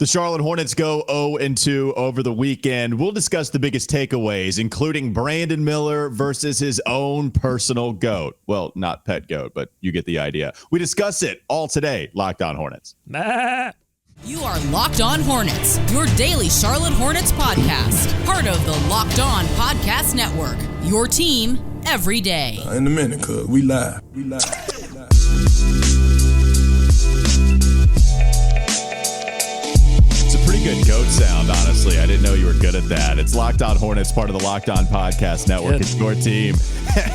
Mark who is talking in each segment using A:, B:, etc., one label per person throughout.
A: The Charlotte Hornets go 0-2 over the weekend. We'll discuss the biggest takeaways, including Brandon Miller versus his own personal GOAT. Well, not pet GOAT, but you get the idea. We discuss it all today. Locked On Hornets.
B: You are Locked On Hornets, your daily Charlotte Hornets podcast. Part of the Locked On Podcast Network, your team every day.
C: In a minute, cuz we live.
A: Pretty good goat sound, honestly. I didn't know you were good at that. It's Locked On Hornets, part of the Locked On Podcast Network. It's your team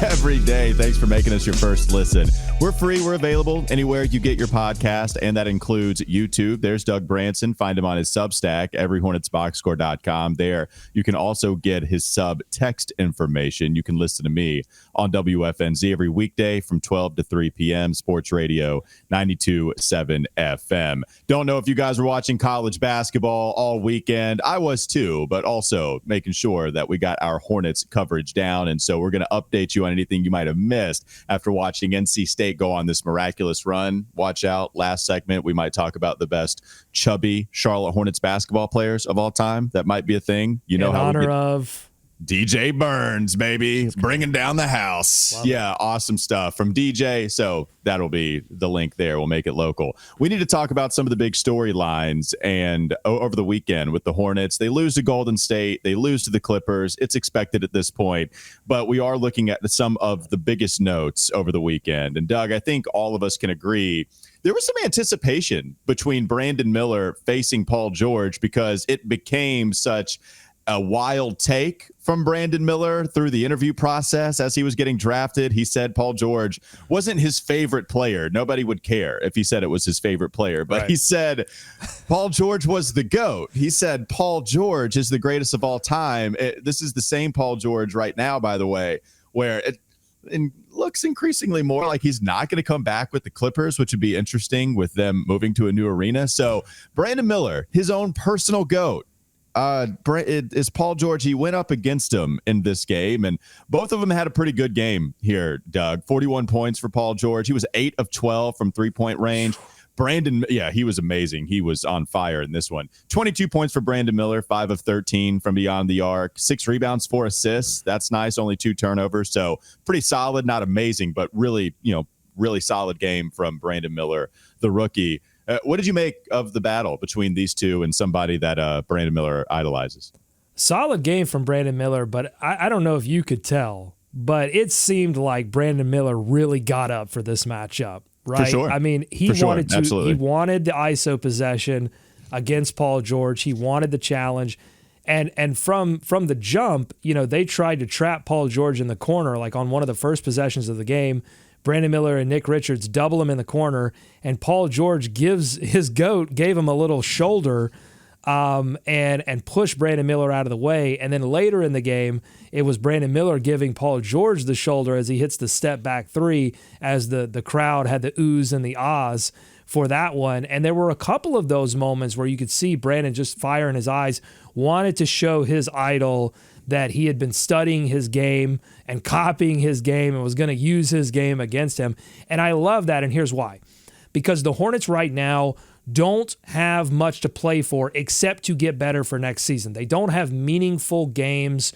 A: every day. Thanks for making us your first listen. We're free. We're available anywhere you get your podcast, and that includes YouTube. There's Doug Branson. Find him on his Substack, everyhornetsboxscore.com. There, you can also get his sub text information. You can listen to me on WFNZ every weekday from 12 to 3 p.m. Sports Radio 92.7 FM. Don't know if you guys were watching college basketball all weekend. I was too, but also making sure that we got our Hornets coverage down. And so we're going to update you on anything you might have missed after watching NC State go on this miraculous run. Watch out. Last segment, we might talk about the best chubby Charlotte Hornets basketball players of all time. That might be a thing. You know,
D: in honor of
A: DJ Burns, baby, bringing down the house.
D: Love
A: yeah, awesome stuff from DJ. So that'll be the link there. We'll make it local. We need to talk about some of the big storylines. And over the weekend with the Hornets, they lose to Golden State. They lose to the Clippers. It's expected at this point. But we are looking at some of the biggest notes over the weekend. And Doug, I think all of us can agree there was some anticipation between Brandon Miller facing Paul George because it became such a wild take from Brandon Miller through the interview process as he was getting drafted. He said Paul George wasn't his favorite player. Nobody would care if he said it was his favorite player, but He said Paul George was the GOAT. He said Paul George is the greatest of all time. This is the same Paul George right now, by the way, where it looks increasingly more like he's not going to come back with the Clippers, which would be interesting with them moving to a new arena. So Brandon Miller, his own personal GOAT, it is Paul George. He went up against him in this game, and both of them had a pretty good game here, Doug. 41 points for Paul George. He was 8 of 12 from three-point range. Brandon, he was amazing. He was on fire in this one. 22 points for Brandon Miller, 5 of 13 from beyond the arc, 6 rebounds, 4 assists. That's nice. Only 2 turnovers. So pretty solid, not amazing, but really, really solid game from Brandon Miller, the rookie. What did you make of the battle between these two and somebody that Brandon Miller idolizes?
D: Solid game from Brandon Miller, but I don't know if you could tell, but it seemed like Brandon Miller really got up for this matchup, right?
A: For sure.
D: I mean, he wanted the ISO possession against Paul George. He wanted the challenge. And from the jump, they tried to trap Paul George in the corner, like on one of the first possessions of the game. Brandon Miller and Nick Richards double him in the corner, and Paul George gave him a little shoulder and pushed Brandon Miller out of the way. And then later in the game, it was Brandon Miller giving Paul George the shoulder as he hits the step back three, as the crowd had the oohs and the ahs for that one. And there were a couple of those moments where you could see Brandon just fire in his eyes, wanted to show his idol that he had been studying his game and copying his game and was going to use his game against him. And I love that, and here's why. Because the Hornets right now don't have much to play for except to get better for next season. They don't have meaningful games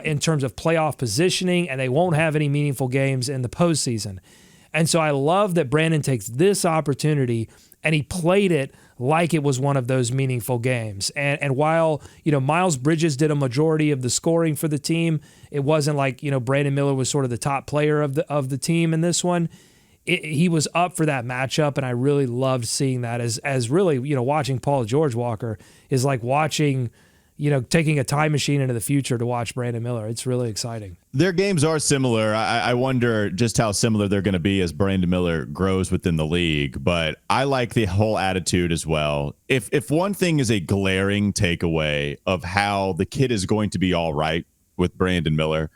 D: in terms of playoff positioning, and they won't have any meaningful games in the postseason. And so I love that Brandon takes this opportunity and he played it like it was one of those meaningful games. And while, Miles Bridges did a majority of the scoring for the team, it wasn't like, Brandon Miller was sort of the top player of the team in this one. He was up for that matchup, and I really loved seeing that as really, watching Paul George Walker is like watching, taking a time machine into the future to watch Brandon Miller. It's really exciting.
A: Their games are similar. I wonder just how similar they're going to be as Brandon Miller grows within the league. But I like the whole attitude as well. If one thing is a glaring takeaway of how the kid is going to be all right with Brandon Miller,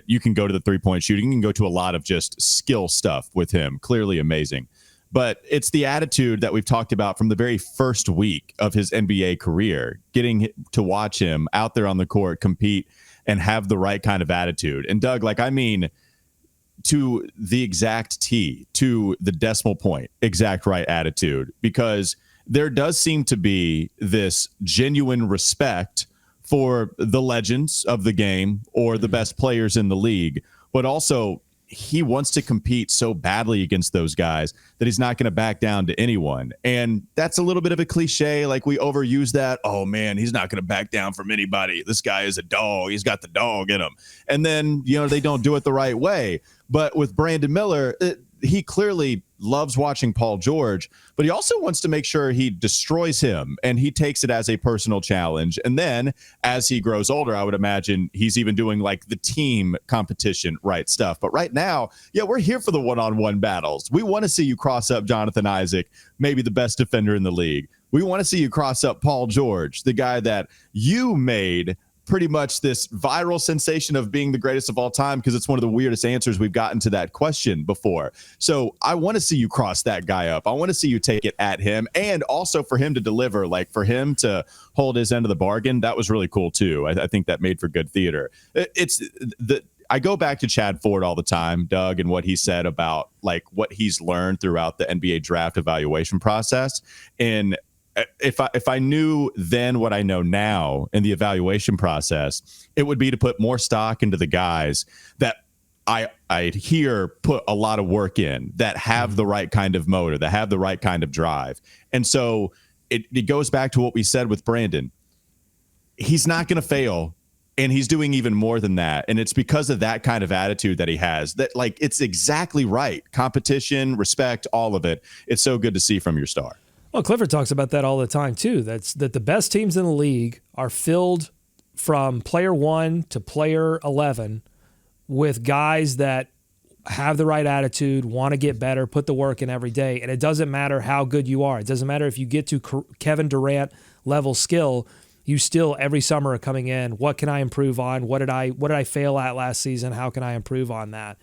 A: you can go to the three-point shooting. You can go to a lot of just skill stuff with him. Clearly amazing. But it's the attitude that we've talked about from the very first week of his NBA career, getting to watch him out there on the court, compete, and have the right kind of attitude. And Doug, to the exact T, to the decimal point, exact right attitude, because there does seem to be this genuine respect for the legends of the game or the best players in the league, but also he wants to compete so badly against those guys that he's not going to back down to anyone. And that's a little bit of a cliche. Like, we overuse that. Oh man, he's not going to back down from anybody. This guy is a dog. He's got the dog in him. And then, they don't do it the right way. But with Brandon Miller, he clearly loves watching Paul George, but he also wants to make sure he destroys him, and he takes it as a personal challenge. And then as he grows older, I would imagine he's even doing like the team competition right stuff. But right now, we're here for the one-on-one battles. We want to see you cross up Jonathan Isaac, maybe the best defender in the league. We want to see you cross up Paul George, the guy that you made pretty much this viral sensation of being the greatest of all time, because it's one of the weirdest answers we've gotten to that question before. So I want to see you cross that guy up. I want to see you take it at him, and also for him to deliver, like for him to hold his end of the bargain. That was really cool too. I think that made for good theater. I go back to Chad Ford all the time, Doug, and what he said about like what he's learned throughout the NBA draft evaluation process. And if I knew then what I know now in the evaluation process, it would be to put more stock into the guys that I hear put a lot of work in, that have the right kind of motor, that have the right kind of drive. And so it goes back to what we said with Brandon. He's not going to fail, and he's doing even more than that. And it's because of that kind of attitude that he has, that like, it's exactly right. Competition, respect, all of it. It's so good to see from your star.
D: Well, Clifford talks about that all the time, too. That the best teams in the league are filled from player 1 to player 11 with guys that have the right attitude, want to get better, put the work in every day. And it doesn't matter how good you are. It doesn't matter if you get to Kevin Durant level skill. You still every summer are coming in. What can I improve on? What did I fail at last season? How can I improve on that?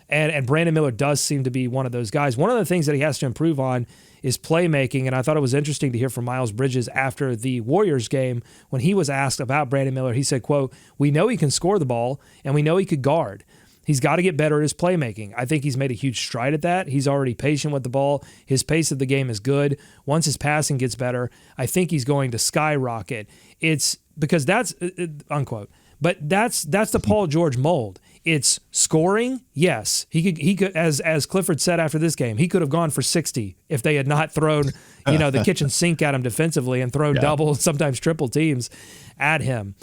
D: And Brandon Miller does seem to be one of those guys. One of the things that he has to improve on is playmaking, and I thought it was interesting to hear from Miles Bridges after the Warriors game when he was asked about Brandon Miller. He said, quote, "We know he can score the ball, and we know he could guard. He's got to get better at his playmaking. I think he's made a huge stride at that. He's already patient with the ball. His pace of the game is good. Once his passing gets better, I think he's going to skyrocket." It's because that's unquote. But that's the Paul George mold. It's scoring, yes. He could as Clifford said after this game, he could have gone for 60 if they had not thrown, the kitchen sink at him defensively and thrown double, sometimes triple teams at him.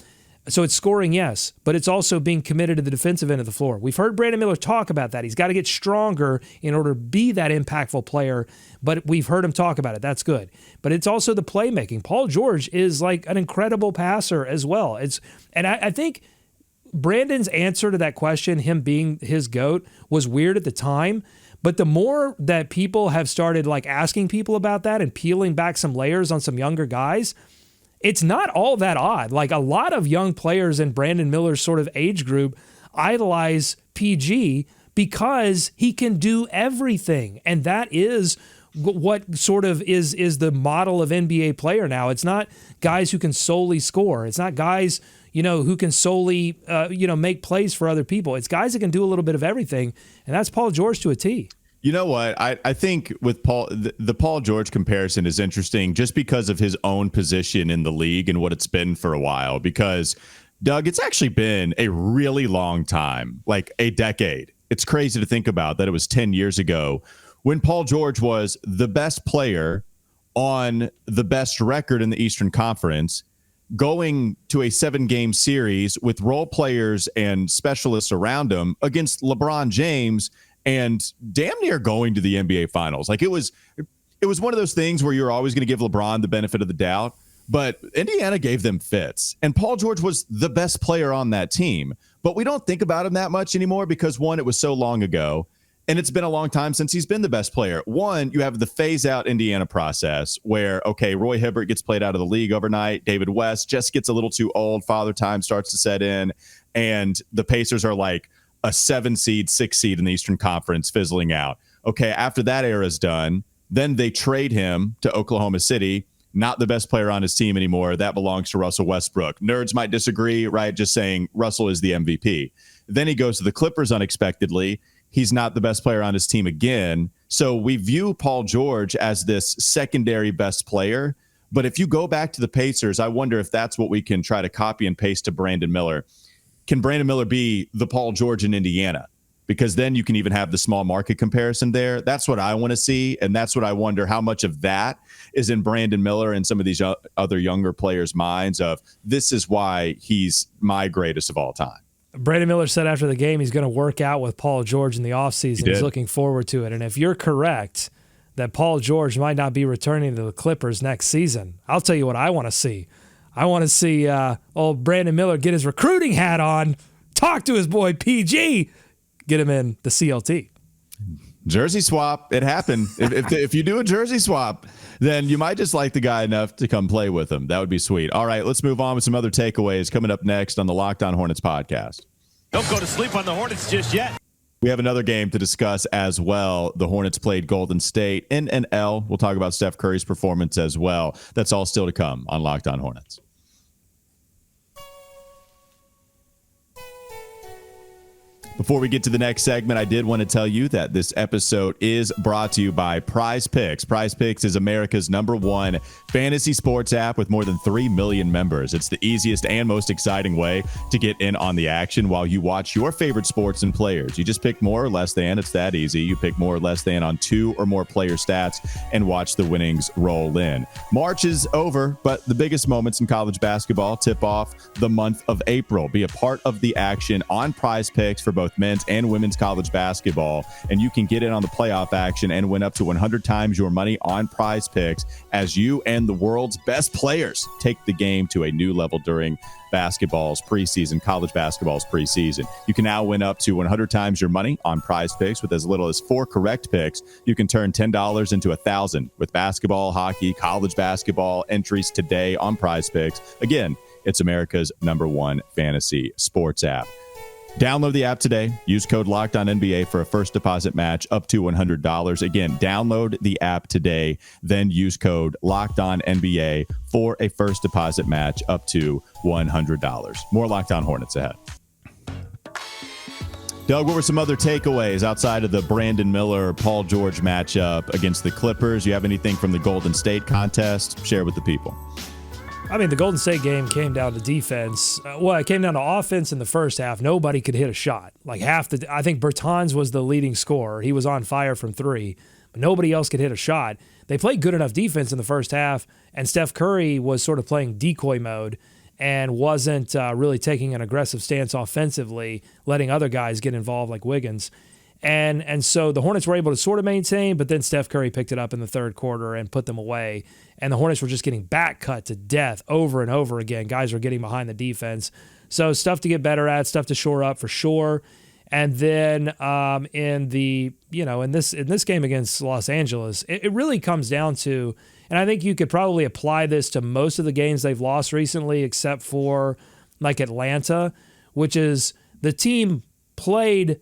D: So it's scoring, yes, but it's also being committed to the defensive end of the floor. We've heard Brandon Miller talk about that. He's got to get stronger in order to be that impactful player, but we've heard him talk about it. That's good. But it's also the playmaking. Paul George is like an incredible passer as well. I think Brandon's answer to that question, him being his GOAT, was weird at the time. But the more that people have started like asking people about that and peeling back some layers on some younger guys, it's not all that odd. Like a lot of young players in Brandon Miller's sort of age group idolize PG because he can do everything. And that is what sort of is the model of NBA player now. It's not guys who can solely score. It's not guys, who can solely, make plays for other people. It's guys that can do a little bit of everything. And that's Paul George to a T.
A: You know what? I think with Paul, the Paul George comparison is interesting just because of his own position in the league and what it's been for a while. Because, Doug, it's actually been a really long time, like a decade. It's crazy to think about that it was 10 years ago when Paul George was the best player on the best record in the Eastern Conference, going to a 7-game series with role players and specialists around him against LeBron James, and damn near going to the NBA Finals. Like it was one of those things where you're always going to give LeBron the benefit of the doubt, but Indiana gave them fits. And Paul George was the best player on that team. But we don't think about him that much anymore because, one, it was so long ago, and it's been a long time since he's been the best player. One, you have the phase-out Indiana process where, okay, Roy Hibbert gets played out of the league overnight. David West just gets a little too old. Father time starts to set in, and the Pacers are like a 7-seed, 6-seed in the Eastern Conference fizzling out. Okay, after that era is done, then they trade him to Oklahoma City, not the best player on his team anymore. That belongs to Russell Westbrook. Nerds might disagree, right? Just saying Russell is the MVP. Then he goes to the Clippers unexpectedly. he's not the best player on his team again. So we view Paul George as this secondary best player. But if you go back to the Pacers, I wonder if that's what we can try to copy and paste to Brandon Miller. Can Brandon Miller be the Paul George in Indiana? Because then you can even have the small market comparison there. That's what I want to see. And that's what I wonder how much of that is in Brandon Miller and some of these other younger players' minds of this is why he's my greatest of all time.
D: Brandon Miller said after the game he's going to work out with Paul George in the offseason. He's looking forward to it. And if you're correct that Paul George might not be returning to the Clippers next season, I'll tell you what I want to see. I want to see old Brandon Miller get his recruiting hat on, talk to his boy PG, get him in the CLT.
A: Jersey swap. It happened. If you do a jersey swap, then you might just like the guy enough to come play with him. That would be sweet. All right, let's move on with some other takeaways coming up next on the Locked On Hornets podcast.
C: Don't go to sleep on the Hornets just yet.
A: We have another game to discuss as well. The Hornets played Golden State in an L. We'll talk about Steph Curry's performance as well. That's all still to come on Locked On Hornets. Before we get to the next segment, I did want to tell you that this episode is brought to you by Prize Picks. Prize Picks is America's #1 fantasy sports app with more than 3 million members. It's the easiest and most exciting way to get in on the action while you watch your favorite sports and players. You just pick more or less than. It's that easy. You pick more or less than on 2 or more player stats and watch the winnings roll in. March is over, but the biggest moments in college basketball tip off the month of April. Be a part of the action on Prize Picks for both men's and women's college basketball, and you can get in on the playoff action and win up to 100 times your money on Prize Picks as you and the world's best players take the game to a new level during basketball's preseason, college basketball's preseason. You can now win up to 100 times your money on Prize Picks with as little as 4 correct picks. You can turn $10 into $1,000 with basketball, hockey, college basketball entries today on Prize Picks. Again, it's America's #1 fantasy sports app. Download the app today. Use code LOCKEDONNBA for a first deposit match up to $100. Again, download the app today, then use code LOCKEDONNBA for a first deposit match up to $100. More Locked On Hornets ahead. Doug, what were some other takeaways outside of the Brandon Miller-Paul George matchup against the Clippers? You have anything from the Golden State contest? Share with the people.
D: I mean, the Golden State game came down to defense. It came down to offense in the first half. Nobody could hit a shot. I think Bertans was the leading scorer. He was on fire from 3, but nobody else could hit a shot. They played good enough defense in the first half, and Steph Curry was sort of playing decoy mode and wasn't really taking an aggressive stance offensively, letting other guys get involved like Wiggins. And so the Hornets were able to sort of maintain, but then Steph Curry picked it up in the third quarter and put them away. And the Hornets were just getting back cut to death over and over again. Guys were getting behind the defense. So stuff to get better at, stuff to shore up for sure. And then in this game against Los Angeles, it really comes down to, and I think you could probably apply this to most of the games they've lost recently, except for like Atlanta, which is the team played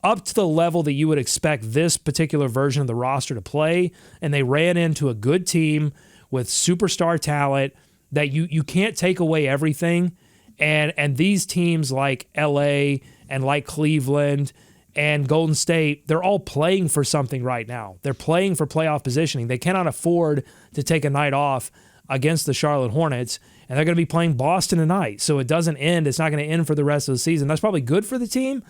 D: up to the level that you would expect this particular version of the roster to play, and they ran into a good team with superstar talent that you can't take away everything. And these teams like LA and like Cleveland and Golden State, they're all playing for something right now. They're playing for playoff positioning. They cannot afford to take a night off against the Charlotte Hornets, and they're going to be playing Boston tonight. So it doesn't end. It's not going to end for the rest of the season. That's probably good for the team,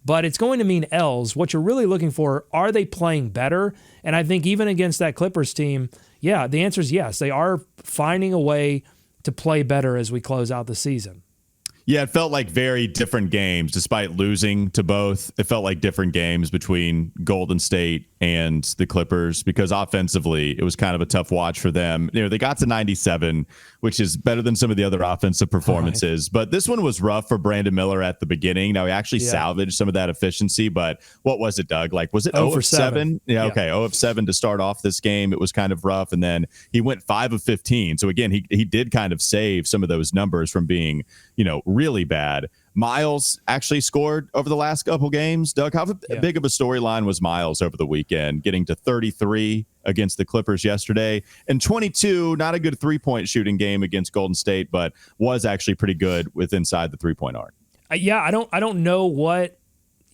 D: but it's going to mean L's. What you're really looking for, are they playing better? And I think even against that Clippers team, yeah, the answer is yes. They are finding a way to play better as we close out the season.
A: Yeah, it felt like very different games. Despite losing to both, it felt like different games between Golden State and the Clippers because offensively, it was kind of a tough watch for them. They got to 97, which is better than some of the other offensive performances. Right. But this one was rough for Brandon Miller at the beginning. Now, he actually salvaged some of that efficiency, but what was it, Doug? Was it 0 of 7? Yeah, okay, 0 of 7 to start off this game. It was kind of rough, and then he went 5 of 15. So, again, he did kind of save some of those numbers from being, really bad. Miles actually scored over the last couple games. Doug, how big of a storyline was Miles over the weekend, getting to 33 against the Clippers yesterday and 22, not a good 3-point shooting game against Golden State, but was actually pretty good with inside the 3-point arc.
D: I don't know what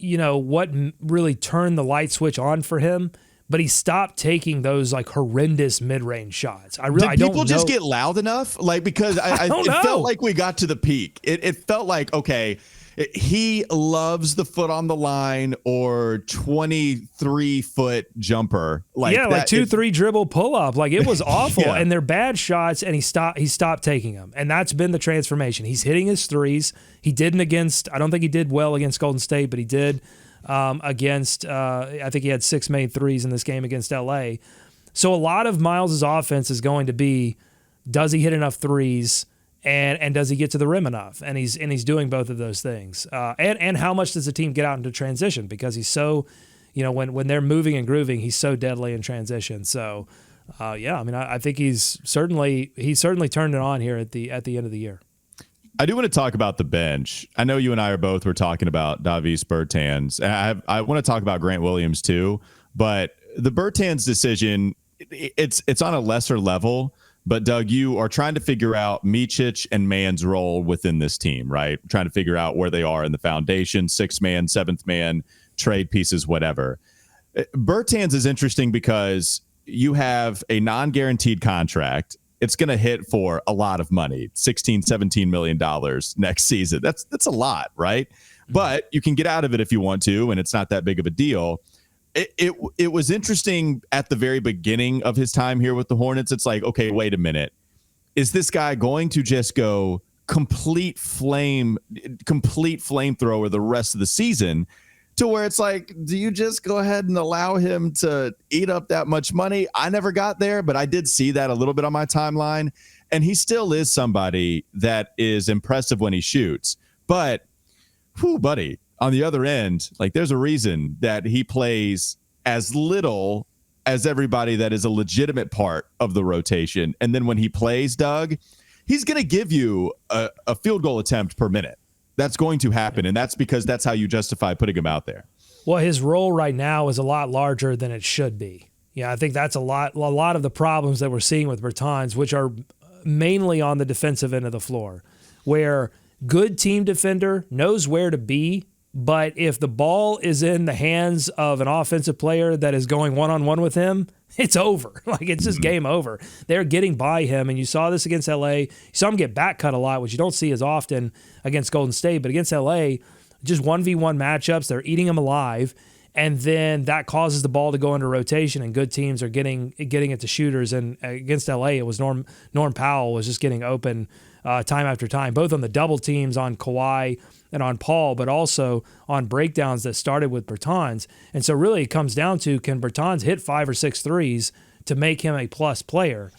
D: what really turned the light switch on for him, but he stopped taking those like horrendous mid-range shots. I don't know.
A: Did people just get loud enough? Like, because it felt like we got to the peak. It felt like, okay, he loves the foot on the line or 23-foot jumper. Like 2-3
D: dribble pull up. Like, it was awful.
A: Yeah.
D: And they're bad shots, and he stopped taking them. And that's been the transformation. He's hitting his threes. He didn't I don't think he did well against Golden State, but he did against, I think he had 6 made threes in this game against LA. So a lot of Miles' offense is going to be, does he hit enough threes? And does he get to the rim enough? And he's doing both of those things. And how much does the team get out into transition? Because he's so, when they're moving and grooving, he's so deadly in transition. So, I think he's certainly turned it on here at the end of the year.
A: I do want to talk about the bench. I know you and I were talking about Davis Bertans. I want to talk about Grant Williams too, but the Bertans decision, it's on a lesser level. But Doug, you are trying to figure out Micic and Mann's role within this team, right? Trying to figure out where they are in the foundation, 6th man, 7th man, trade pieces, whatever. Bertans is interesting because you have a non-guaranteed contract. It's going to hit for a lot of money, $16-17 million next season. That's a lot, right? But you can get out of it if you want to, and it's not that big of a deal. It was interesting at the very beginning of his time here with the Hornets. It's like, okay, wait a minute. Is this guy going to just go complete flamethrower the rest of the season, to where it's like, do you just go ahead and allow him to eat up that much money? I never got there, but I did see that a little bit on my timeline. And he still is somebody that is impressive when he shoots. But, buddy, on the other end, like, there's a reason that he plays as little as everybody that is a legitimate part of the rotation. And then when he plays, Doug, he's going to give you a field goal attempt per minute. That's going to happen, and that's because that's how you justify putting him out there.
D: Well, his role right now is a lot larger than it should be. Yeah, I think that's a lot of the problems that we're seeing with Bertans, which are mainly on the defensive end of the floor, where good team defender knows where to be, but if the ball is in the hands of an offensive player that is going one-on-one with him, it's over. Like, it's just game over. They're getting by him, and you saw this against LA. You saw him get back cut a lot, which you don't see as often against Golden State, but against LA, just 1v1 matchups, they're eating him alive, and then that causes the ball to go into rotation, and good teams are getting it to shooters. And against LA, it was Norm Powell was just getting open time after time, both on the double teams on Kawhi and on Paul, but also on breakdowns that started with Bertans. And so really it comes down to, can Bertans hit 5 or 6 threes to make him a plus player?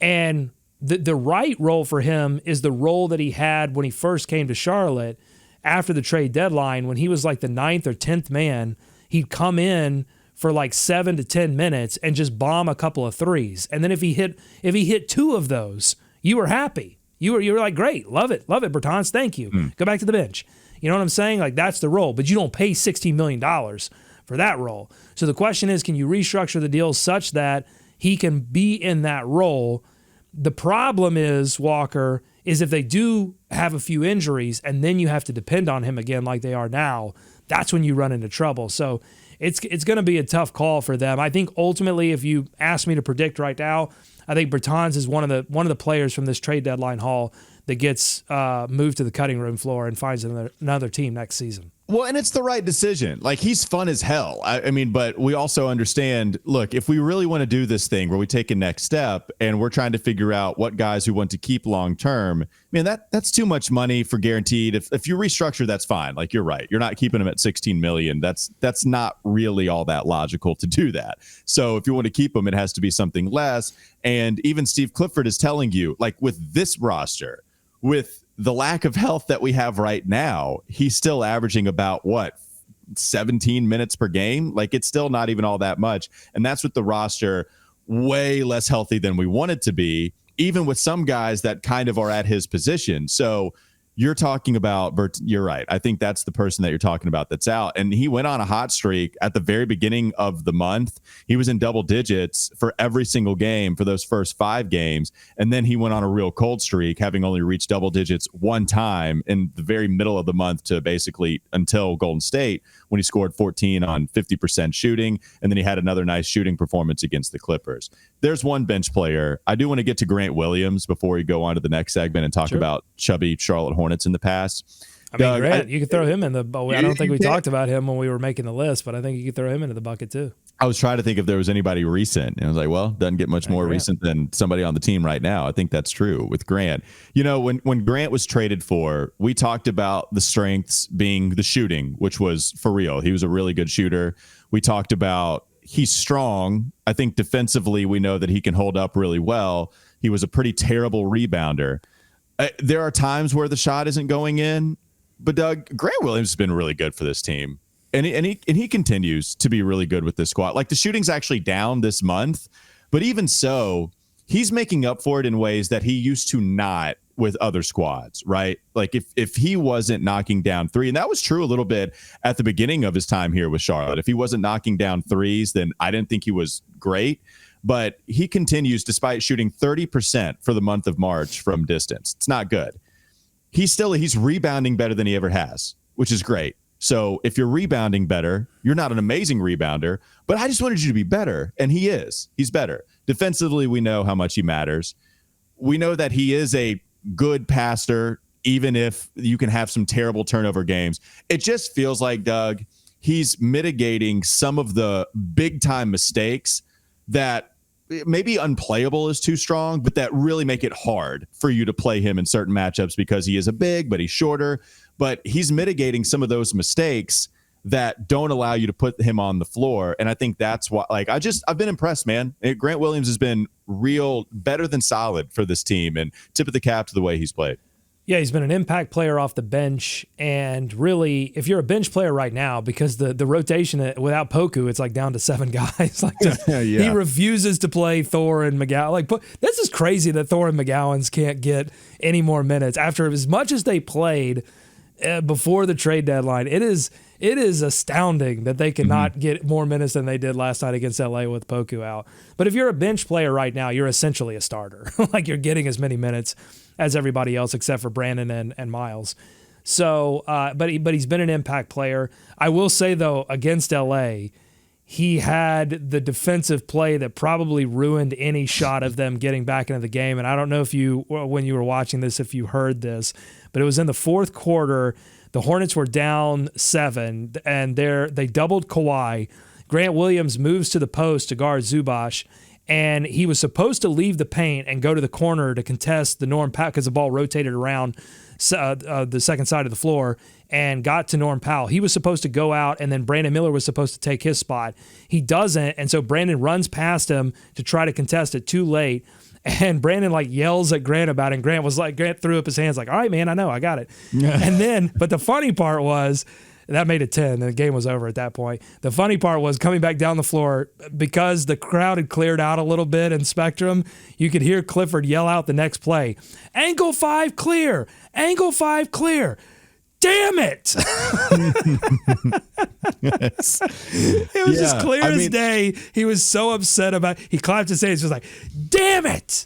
D: And the right role for him is the role that he had when he first came to Charlotte after the trade deadline, when he was like the 9th or 10th man. He'd come in for like 7 to 10 minutes and just bomb a couple of threes. And then if he hit 2 of those, you were happy. You were like, great, love it, Bertans, thank you. Go back to the bench. You know what I'm saying? Like, that's the role, but you don't pay $16 million for that role. So the question is, can you restructure the deal such that he can be in that role? The problem is, Walker, is if they do have a few injuries and then you have to depend on him again like they are now, that's when you run into trouble. So it's going to be a tough call for them. I think ultimately, if you ask me to predict right now, I think Bertans is one of the players from this trade deadline haul that gets moved to the cutting room floor and finds another team next season.
A: Well, and it's the right decision. Like, he's fun as hell. I mean, but we also understand, look, if we really want to do this thing where we take a next step and we're trying to figure out what guys we want to keep long term, man, that's too much money for guaranteed. If you restructure, that's fine. Like, you're right. You're not keeping him at $16 million. That's not really all that logical to do that. So if you want to keep him, it has to be something less. And even Steve Clifford is telling you, like, with this roster, with the lack of health that we have right now, he's still averaging about 17 minutes per game. Like, it's still not even all that much. And that's with the roster way less healthy than we want it to be, even with some guys that kind of are at his position. So you're talking about, you're right. I think that's the person that you're talking about that's out. And he went on a hot streak at the very beginning of the month. He was in double digits for every single game for those first 5 games. And then he went on a real cold streak, having only reached double digits one time in the very middle of the month to basically until Golden State, when he scored 14 on 50% shooting. And then he had another nice shooting performance against the Clippers. There's one bench player. I do want to get to Grant Williams before we go on to the next segment and talk about chubby Charlotte Hornets in the past.
D: I mean, Doug, Grant, you could throw him in the. I don't think we talked about him when we were making the list, but I think you could throw him into the bucket too.
A: I was trying to think if there was anybody recent, and I was like, well, doesn't get much more recent than somebody on the team right now. I think that's true with Grant. You know, when Grant was traded for, we talked about the strengths being the shooting, which was for real. He was a really good shooter. We talked about he's strong. I think defensively, we know that he can hold up really well. He was a pretty terrible rebounder. There are times where the shot isn't going in, but Doug, Grant Williams has been really good for this team. And he continues to be really good with this squad. Like, the shooting's actually down this month, but even so, he's making up for it in ways that he used to not with other squads, right? Like, if he wasn't knocking down 3, and that was true a little bit at the beginning of his time here with Charlotte. If he wasn't knocking down 3s, then I didn't think he was great. But he continues, despite shooting 30% for the month of March from distance. It's not good. He's rebounding better than he ever has, which is great. So if you're rebounding better, you're not an amazing rebounder, but I just wanted you to be better. And he is. He's better. Defensively, we know how much he matters. We know that he is a good passer, even if you can have some terrible turnover games. It just feels like, Doug, he's mitigating some of the big time mistakes that maybe unplayable is too strong, but that really make it hard for you to play him in certain matchups because he is a big, but he's shorter. But he's mitigating some of those mistakes that don't allow you to put him on the floor. And I think that's why, like, I've been impressed, man. Grant Williams has been better than solid for this team, and tip of the cap to the way he's played.
D: Yeah, he's been an impact player off the bench. And really, if you're a bench player right now, because the rotation without Poku, it's like down to 7 guys. Like, he refuses to play Thor and McGowan. Like, this is crazy that Thor and McGowan's can't get any more minutes after as much as they played before the trade deadline. It is astounding that they cannot get more minutes than they did last night against LA with Poku out. But if you're a bench player right now, you're essentially a starter. Like, you're getting as many minutes as everybody else except for Brandon and Miles. So, but he's been an impact player. I will say, though, against LA, he had the defensive play that probably ruined any shot of them getting back into the game. And I don't know if when you were watching this, if you heard this, but it was in the fourth quarter. The Hornets were down 7, and they doubled Kawhi. Grant Williams moves to the post to guard Zubac, and he was supposed to leave the paint and go to the corner to contest the Norm Powell because the ball rotated around the second side of the floor and got to Norm Powell. He was supposed to go out, and then Brandon Miller was supposed to take his spot. He doesn't, and so Brandon runs past him to try to contest it too late. And Brandon yells at Grant about it, and Grant threw up his hands like, all right, man, I know, I got it. And then, but the funny part was, that made it 10, and the game was over at that point. The funny part was coming back down the floor, because the crowd had cleared out a little bit in Spectrum, you could hear Clifford yell out the next play, angle 5 clear, angle 5 clear. Damn it!
A: Yes.
D: It was as clear as day. He was so upset about it. He clapped his hands. He was like, damn it!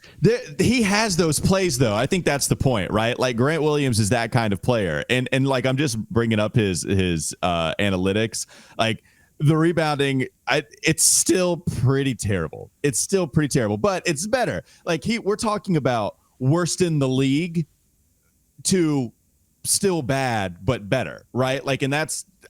A: He has those plays, though. I think that's the point, right? Like, Grant Williams is that kind of player. And like, I'm just bringing up his analytics. Like, the rebounding, it's still pretty terrible. It's still pretty terrible, but it's better. Like, we're talking about worst in the league to still bad, but better, right? Like, and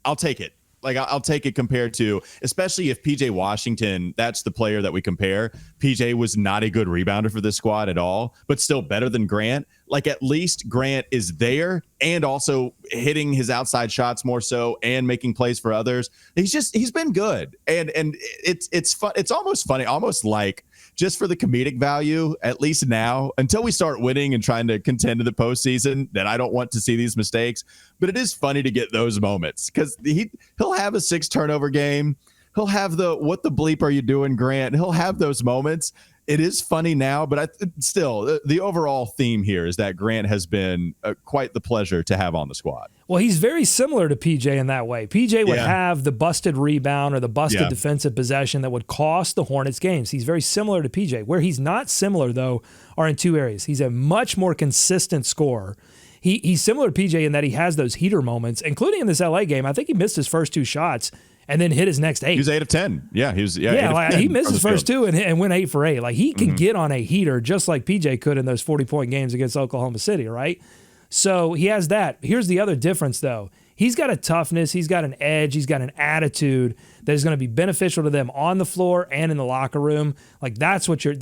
A: I'll take it. Like, I'll take it compared to, especially if PJ Washington, that's the player that we compare. PJ was not a good rebounder for this squad at all, but still better than Grant. Like, at least Grant is there and also hitting his outside shots more so and making plays for others. He's been good. And it's fun. It's almost funny, almost like, just for the comedic value, at least now, until we start winning and trying to contend in the postseason, that I don't want to see these mistakes. But it is funny to get those moments, because he'll have a 6 turnover game. He'll have what the bleep are you doing, Grant? He'll have those moments. it is funny now, but still, the overall theme here is that Grant has been quite the pleasure to have on the squad.
D: Well, he's very similar to PJ in that way. PJ would have the busted rebound or the busted defensive possession that would cost the Hornets games. He's very similar to PJ. Where he's not similar, though, are in two areas. He's a much more consistent scorer. He's similar to PJ in that he has those heater moments, including in this LA game. I think he missed his first 2 shots and then hit his next 8.
A: He was 8 of 10. Yeah, he was.
D: He missed his first 2 and went 8 for 8. Like, he can get on a heater just like PJ could in those 40-point games against Oklahoma City, right? So he has that. Here's the other difference, though. He's got a toughness. He's got an edge. He's got an attitude that is going to be beneficial to them on the floor and in the locker room. Like, that's what you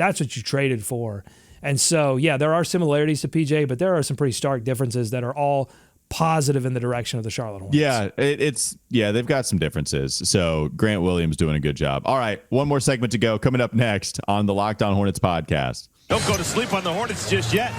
D: traded for. And so, yeah, there are similarities to PJ, but there are some pretty stark differences that are all positive in the direction of the Charlotte Hornets.
A: Yeah, they've got some differences. So Grant Williams doing a good job. All right, one more segment to go. Coming up next on the Locked On Hornets podcast.
C: Don't go to sleep on the Hornets just yet.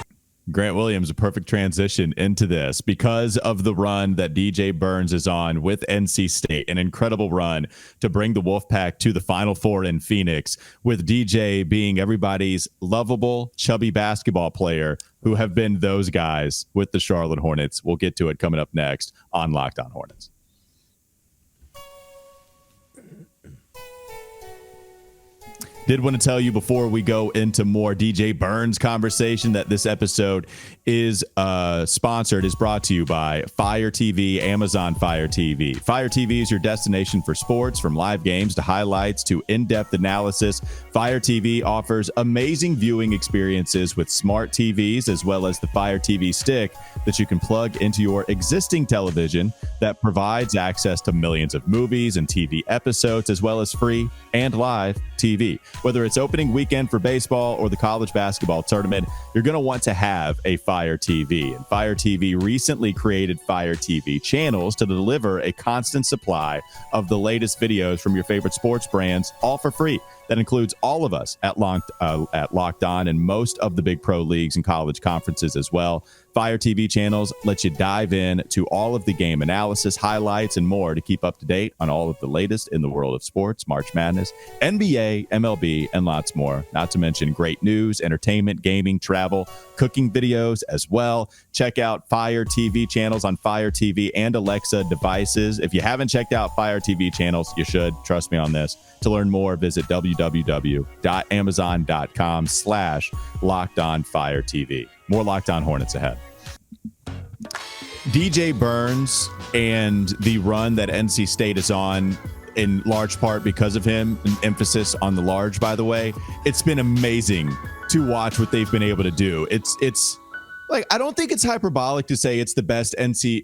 A: Grant Williams, a perfect transition into this because of the run that DJ Bertans is on with NC State, an incredible run to bring the Wolfpack to the Final Four in Phoenix, with DJ being everybody's lovable, chubby basketball player who have been those guys with the Charlotte Hornets. We'll get to it coming up next on Locked On Hornets. Did want to tell you before we go into more DJ Bertans conversation that this episode is brought to you by Fire TV, Amazon Fire TV. Fire TV is your destination for sports, from live games to highlights to in-depth analysis. Fire TV offers amazing viewing experiences with smart TVs, as well as the Fire TV stick that you can plug into your existing television that provides access to millions of movies and TV episodes, as well as free and live TV. Whether it's opening weekend for baseball or the college basketball tournament, you're going to want to have a Fire TV. And Fire TV recently created Fire TV channels to deliver a constant supply of the latest videos from your favorite sports brands, all for free. That includes all of us at Locked On and most of the big pro leagues and college conferences as well. Fire TV channels let you dive in to all of the game analysis, highlights, and more to keep up to date on all of the latest in the world of sports, March Madness, NBA, MLB, and lots more. Not to mention great news, entertainment, gaming, travel, cooking videos as well. Check out Fire TV channels on Fire TV and Alexa devices. If you haven't checked out Fire TV channels, you should. Trust me on this. To learn more, visit www.amazon.com/LockedOnFireTV. More Locked On Hornets ahead. DJ Bertans and the run that NC State is on, in large part because of him, an emphasis on the large, by the way. It's been amazing to watch what they've been able to do. It's like, I don't think it's hyperbolic to say it's the best ACC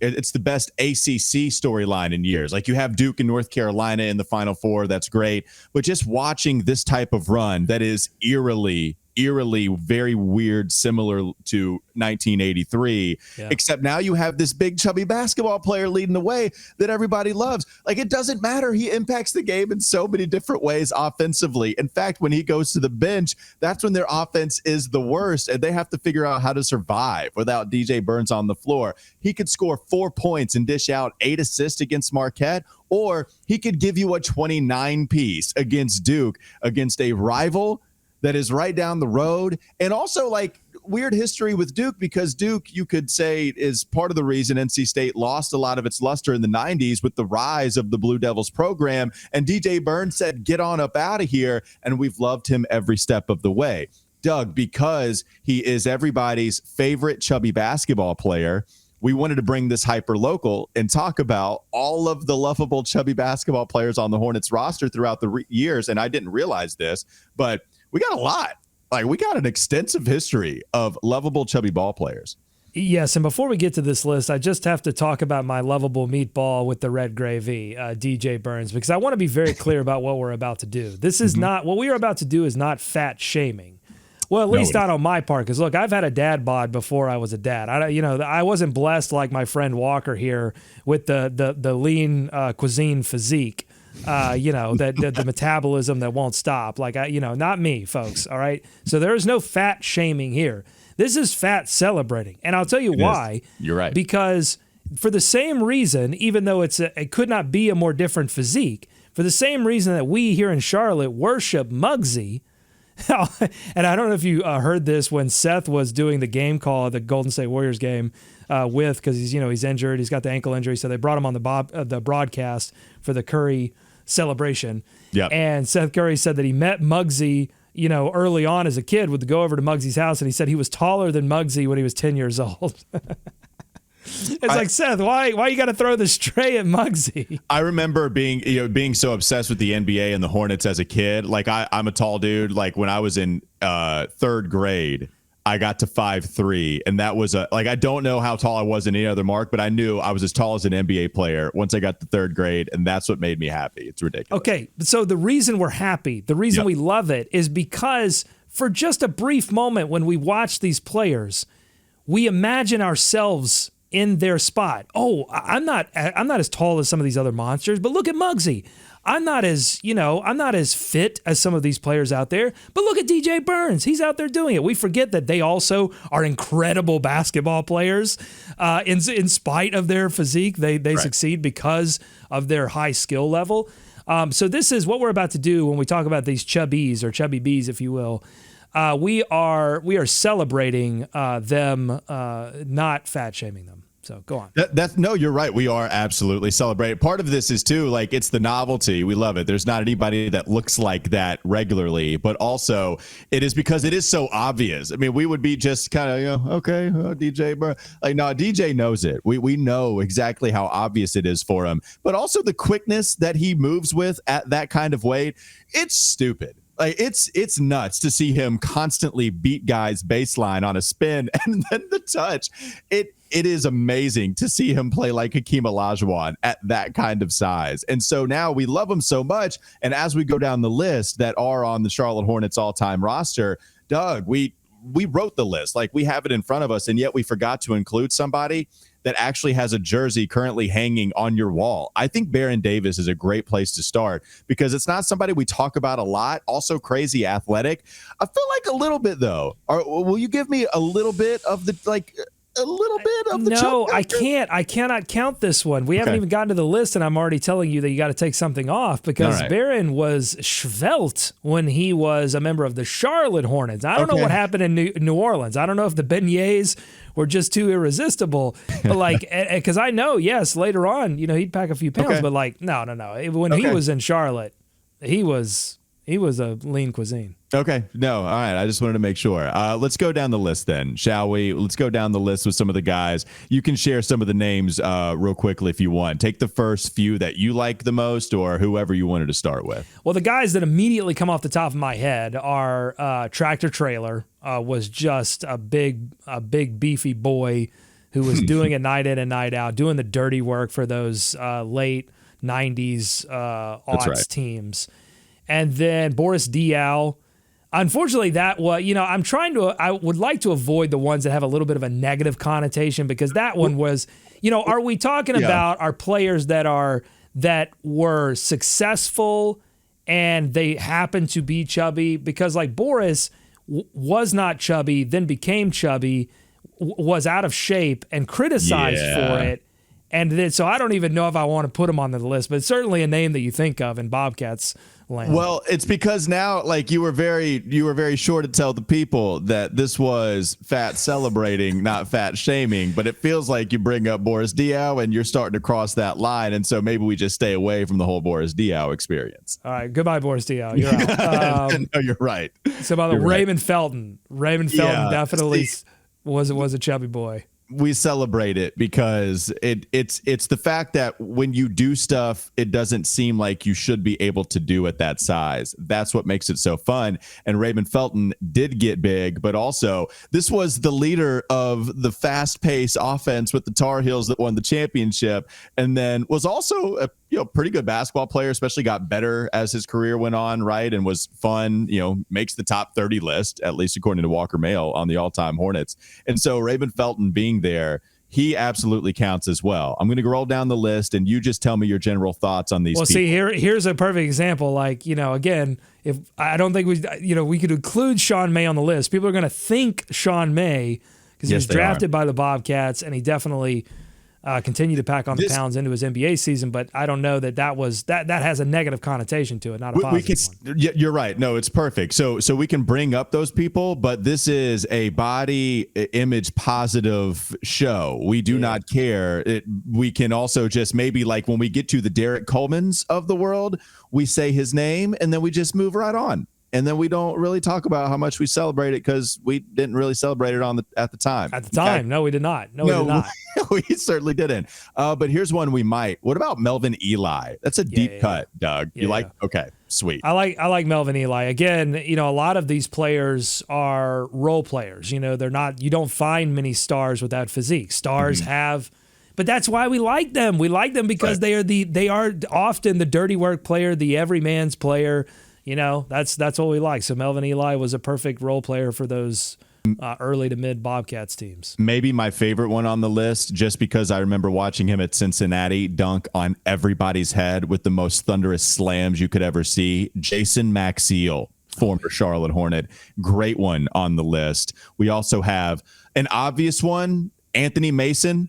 A: storyline in years. Like, you have Duke and North Carolina in the Final Four. That's great. But just watching this type of run that is eerily very weird, similar to 1983, except now you have this big chubby basketball player leading the way that everybody loves. Like, it doesn't matter. He impacts the game in so many different ways offensively. In fact, when he goes to the bench, that's when their offense is the worst, and they have to figure out how to survive without DJ Bertans on the floor. He could score 4 points and dish out 8 assists against Marquette, or he could give you a 29-piece against Duke, against a rival that is right down the road. And also, like, weird history with Duke, because Duke, you could say, is part of the reason NC State lost a lot of its luster in the 90s with the rise of the Blue Devils program. And DJ Bertans said, get on up out of here. And we've loved him every step of the way. Doug, because he is everybody's favorite chubby basketball player, we wanted to bring this hyper local and talk about all of the lovable chubby basketball players on the Hornets roster throughout the years. And I didn't realize this, but we got a lot. Like, we got an extensive history of lovable chubby ball players.
D: Yes, and before we get to this list, I just have to talk about my lovable meatball with the red gravy, DJ Bertans, because I want to be very clear about what we're about to do. This is not, what we are about to do is not fat shaming. Well, at least not on my part, because look, I've had a dad bod before I was a dad. I wasn't blessed like my friend Walker here with the lean cuisine physique. The metabolism that won't stop. Like, not me, folks. All right. So there is no fat shaming here. This is fat celebrating. And I'll tell you why.
A: You're right.
D: Because for the same reason, even though it could not be a more different physique, for the same reason that we here in Charlotte worship Muggsy, And I don't know if you heard this when Seth was doing the game call of the Golden State Warriors game because he's injured. He's got the ankle injury, so they brought him on the broadcast for the Curry celebration.
A: Yep.
D: And Seth Curry said that he met Muggsy, early on as a kid, would go over to Muggsy's house, and he said he was taller than Muggsy when he was 10 years old. It's like, Seth, why you got to throw this tray at Muggsy?
A: I remember being so obsessed with the NBA and the Hornets as a kid. Like I'm a tall dude. Like when I was in third grade, I got to 5'3", and that was I don't know how tall I was in any other mark, but I knew I was as tall as an NBA player once I got to third grade, and that's what made me happy. It's ridiculous.
D: Okay, so the reason we're happy, the reason we love it, is because for just a brief moment when we watch these players, we imagine ourselves in their spot. Oh, I'm not as tall as some of these other monsters, but look at Muggsy. I'm not as fit as some of these players out there, but look at DJ Burns. He's out there doing it. We forget that they also are incredible basketball players. In spite of their physique, they succeed because of their high skill level. So this is what we're about to do when we talk about these chubbies or chubby bees, if you will. We are celebrating them, not fat shaming them. So go on.
A: No, you're right. We are absolutely celebrating. Part of this is too, like, it's the novelty. We love it. There's not anybody that looks like that regularly, but also it is because it is so obvious. I mean, we would be just kind of, okay, DJ, bro. Like, no, DJ knows it. We know exactly how obvious it is for him, but also the quickness that he moves with at that kind of weight. It's stupid. Like it's nuts to see him constantly beat guys baseline on a spin and then the touch. It is amazing to see him play like Hakeem Olajuwon at that kind of size. And so now we love him so much. And as we go down the list that are on the Charlotte Hornets all-time roster, Doug, we wrote the list. Like, we have it in front of us, and yet we forgot to include somebody that actually has a jersey currently hanging on your wall. I think Baron Davis is a great place to start because it's not somebody we talk about a lot. Also crazy athletic. I feel like a little bit, though. Will you give me a little bit of the, a little bit of the
D: No,
A: chunk?
D: I can't. I cannot count this one. We haven't even gotten to the list, and I'm already telling you that you got to take something off because Baron was svelte when he was a member of the Charlotte Hornets. I don't know what happened in New Orleans. I don't know if the beignets were just too irresistible, but because I know, yes, later on, he'd pack a few pounds, but no. When he was in Charlotte, he was a lean cuisine.
A: Okay. No. All right. I just wanted to make sure. Let's go down the list then, shall we? Let's go down the list with some of the guys. You can share some of the names real quickly if you want. Take the first few that you like the most or whoever you wanted to start with.
D: Well, the guys that immediately come off the top of my head are Tractor Trailer, was just a big beefy boy who was doing it night in and night out, doing the dirty work for those late 90s aughts teams. And then Boris Diaw. Unfortunately, that was, I would like to avoid the ones that have a little bit of a negative connotation because that one was, are we talking about our players that were successful and they happen to be chubby? Because like Boris was not chubby, then became chubby, was out of shape and criticized for it. And then, so I don't even know if I want to put him on the list, but it's certainly a name that you think of in Bobcats land.
A: Well, it's because now, like, you were very sure to tell the people that this was fat celebrating, not fat shaming. But it feels like you bring up Boris Diaw and you're starting to cross that line, and so maybe we just stay away from the whole Boris Diaw experience.
D: All right, goodbye, Boris Diaw. You're out.
A: No, you're right.
D: So about Raymond Felton. Raymond Felton definitely was a chubby boy.
A: We celebrate it because it's the fact that when you do stuff, it doesn't seem like you should be able to do at that size. That's what makes it so fun. And Raymond Felton did get big, but also this was the leader of the fast-paced offense with the Tar Heels that won the championship, and then was also a pretty good basketball player, especially got better as his career went on, right? And was fun, makes the top 30 list, at least according to Walker Mail on the all-time Hornets. And so Raymond Felton being there, he absolutely counts as well. I'm going to roll down the list and you just tell me your general thoughts on these people.
D: See, here's a perfect example. Like, again, if I don't think we could include Sean May on the list. People are going to think Sean May because he was drafted by the Bobcats and he definitely continue to pack on the pounds into his NBA season, but I don't know that has a negative connotation to it, not a positive one.
A: You're right. No, it's perfect. So we can bring up those people, but this is a body image positive show. We do not care. We can also just maybe like when we get to the Derek Colemans of the world, we say his name and then we just move right on. And then we don't really talk about how much we celebrate it because we didn't really celebrate it at the time.
D: At the time, okay. No, we did not. We did not.
A: We certainly didn't. But here's one we might. What about Melvin Ejim? That's a deep cut, Doug. You like? Okay, sweet.
D: I like Melvin Ejim. Again, a lot of these players are role players. They're not. You don't find many stars without physique. Stars have. But that's why we like them. We like them because they are often the dirty work player, the everyman's player. That's what we like. So Melvin Ejim was a perfect role player for those early to mid Bobcats teams.
A: Maybe my favorite one on the list, just because I remember watching him at Cincinnati dunk on everybody's head with the most thunderous slams you could ever see. Jason Maxiell, former Charlotte Hornet. Great one on the list. We also have an obvious one, Anthony Mason,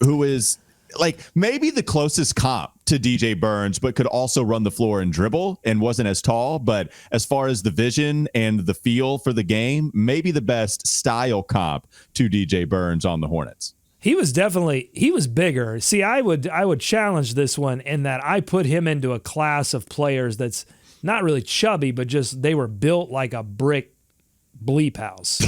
A: who is like maybe the closest comp to DJ Burns, but could also run the floor and dribble and wasn't as tall. But as far as the vision and the feel for the game, maybe the best style comp to DJ Burns on the Hornets.
D: He was bigger. See, I would challenge this one in that I put him into a class of players that's not really chubby, but just they were built like a brick bleep house.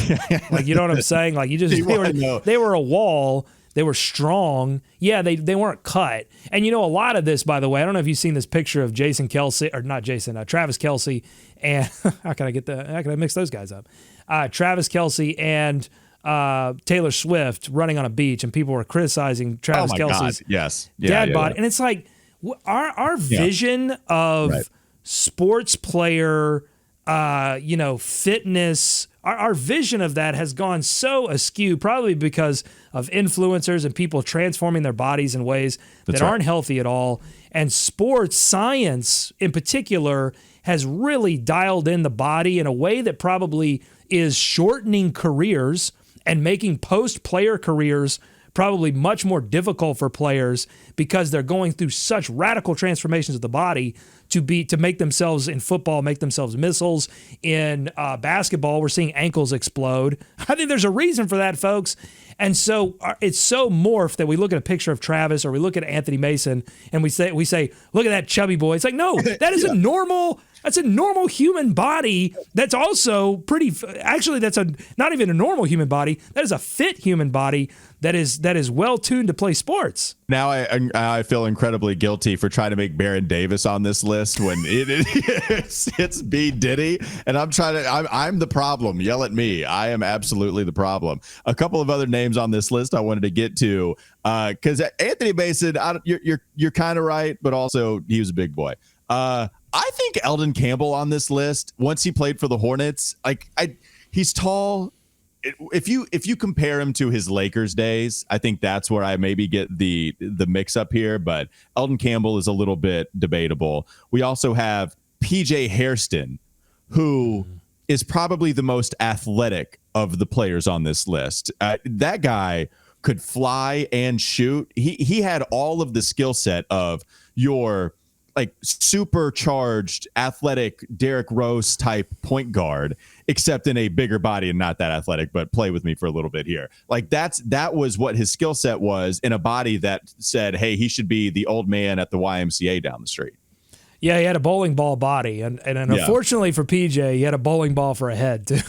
D: Like, you know what I'm saying? Like they were a wall. They were strong. Yeah, they weren't cut. And a lot of this, by the way, I don't know if you've seen this picture of Travis Kelce and how can I mix those guys up? Travis Kelce and Taylor Swift running on a beach, and people were criticizing Travis Kelce's dad bod. And it's like our vision of sports player, fitness. Our vision of that has gone so askew, probably because of influencers and people transforming their bodies in ways that aren't healthy at all. And sports science, in particular, has really dialed in the body in a way that probably is shortening careers and making post-player careers probably much more difficult for players because they're going through such radical transformations of the body to make themselves in football, make themselves missiles. In basketball, we're seeing ankles explode. I think there's a reason for that, folks. And so it's so morphed that we look at a picture of Travis or we look at Anthony Mason and we say, look at that chubby boy. It's like, no, that is that's a normal human body. That's also that's not even a normal human body. That is a fit human body that is well tuned to play sports.
A: Now I feel incredibly guilty for trying to make Baron Davis on this list when it's B Diddy, and I'm the problem. Yell at me. I am absolutely the problem. A couple of other names on this list I wanted to get to because Anthony Mason, you're kind of right, but also he was a big boy. I think Eldon Campbell on this list, once he played for the Hornets, he's tall. If you compare him to his Lakers days, I think that's where I maybe get the mix up here. But Eldon Campbell is a little bit debatable. We also have PJ Hairston, who is probably the most athletic of the players on this list. That guy could fly and shoot. He had all of the skill set of your supercharged athletic Derrick Rose type point guard, except in a bigger body and not that athletic. But play with me for a little bit here. That was what his skill set was in a body that said, hey, he should be the old man at the YMCA down the street.
D: Yeah, he had a bowling ball body, and unfortunately for PJ, he had a bowling ball for a head too.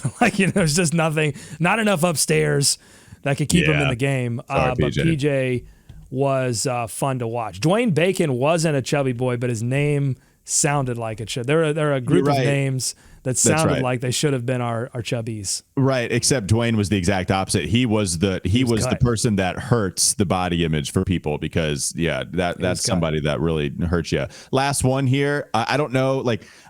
D: There's just not enough upstairs that could keep him in the game.
A: Sorry,
D: but PJ was fun to watch. Dwayne Bacon wasn't a chubby boy, but his name sounded like it should. There are a group of names that sounded like they should have been our chubbies.
A: Right, except Dwayne was the exact opposite. He was the person that hurts the body image for people because that's somebody that really hurts you. Last one here. I don't know,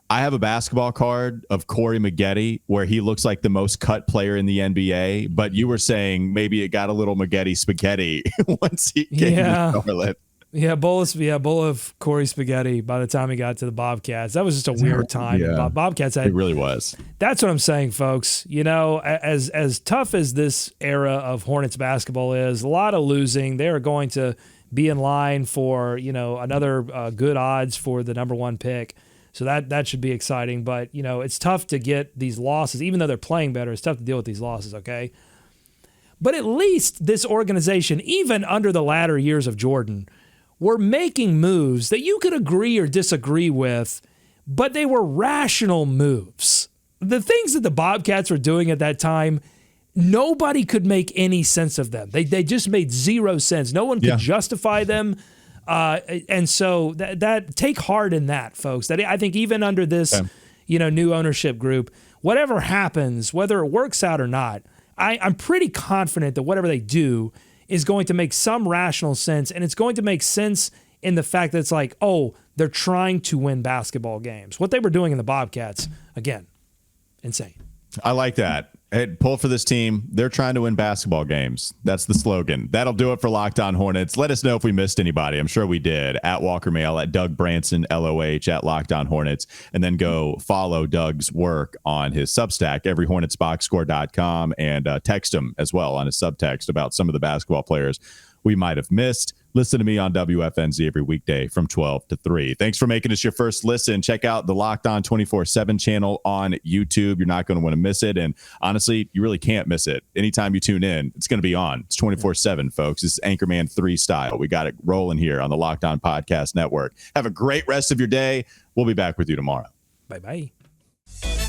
A: I have a basketball card of Corey Maggette where he looks like the most cut player in the NBA, but you were saying maybe it got a little Maggette spaghetti once he came to Charlotte.
D: Yeah, bowl of Corey spaghetti by the time he got to the Bobcats. That was just a weird time.
A: Yeah.
D: Bobcats had,
A: it really was.
D: That's what I'm saying, folks. You know, as tough as this era of Hornets basketball is, a lot of losing. They are going to be in line for, you know, another good odds for the number 1 pick. So that should be exciting. But, you know, it's tough to get these losses. Even though they're playing better, it's tough to deal with these losses, okay? But at least this organization, even under the latter years of Jordan, were making moves that you could agree or disagree with, but they were rational moves. The things that the Bobcats were doing at that time, nobody could make any sense of them. They just made zero sense. No one could justify them. And so that take heart in that, folks. That I think even under this, new ownership group, whatever happens, whether it works out or not, I'm pretty confident that whatever they do is going to make some rational sense, and it's going to make sense in the fact that it's like, oh, they're trying to win basketball games. What they were doing in the Bobcats, again, insane.
A: I like that. Hey, pull for this team. They're trying to win basketball games. That's the slogan. That'll do it for Locked On Hornets. Let us know if we missed anybody. I'm sure we did. At Walker Mail, at Doug Branson, LOH, at Locked On Hornets. And then go follow Doug's work on his Substack, everyhornetsboxscore.com, and text him as well on his subtext about some of the basketball players we might have missed. Listen to me on WFNZ every weekday from 12 to 3. Thanks for making us your first listen. Check out the Locked On 24/7 channel on YouTube. You're not going to want to miss it. And honestly, you really can't miss it. Anytime you tune in, it's going to be on. It's 24/7, folks. This is Anchorman 3 style. We got it rolling here on the Locked On Podcast Network. Have a great rest of your day. We'll be back with you tomorrow.
D: Bye-bye.